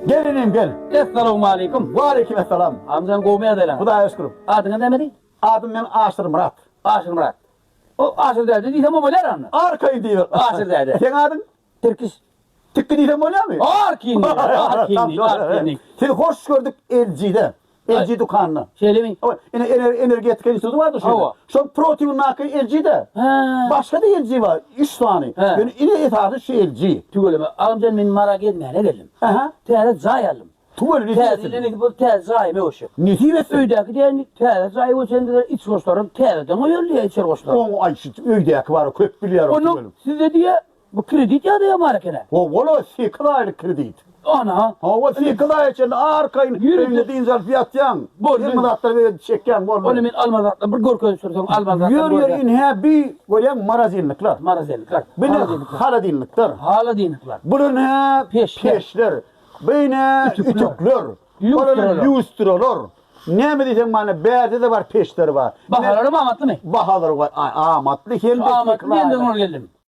Gelinim gel. Esselamu aleyküm. Ve aleykümselam. Amcan kovmaya da lan. Hudaya şükür. Adına demedi? Adım ben Aşır Murat. Aşır Murat. O Aşır derdi diysem o böyle anla. Arkayı diyor. Aşır derdi. Sen adın? Türküs. Tıkkı diysem oluyor mu? Arkinli. Arkinli. Seni hoş gördük LG'de. LG dükkanına. Şöyle mi? Energetik enstitüsü vardı şimdi. Hava. Şu protein nakı LG'de. Ha. Başka da LG var. 3 tane. Yani yine etadı şu LG. Tügüleme. Amcan beni merak etme ne dedim. Aha. Teyze zayalım. Tuvalı Teyze netivesin. ne bu teyze zayme hoşu. Netivesin. Öydeki diye teyze zayı o sende iç koşlarım. Teyzeden o yolluyor içeri koşlarım. O ay şu öydeki var. Kök biliyorum. Onun size diye bu kredi ya da ya marakene. O valla sikılaylı kredi. Ana. Hava sikılay için arkayın. Yürü. Önüne deyince fiyatyan. Bol. 20 dakika böyle çekken. Onu men almazatla bir gorkoy sürsün almazatla. Yürüyor inhe bir böyle marazinlikler. Marazellikler. Beni haladinlikler. Hala dinlikler. Bunun he peşler. Beyne ütükler. Bunun lüstralar. Ne mi diyeceğim bana? Beyazı da var, peşleri var. Bahaları mı amatlı mı? Bahaları var. Amatlı. Amatlı. Ben de ona geldim.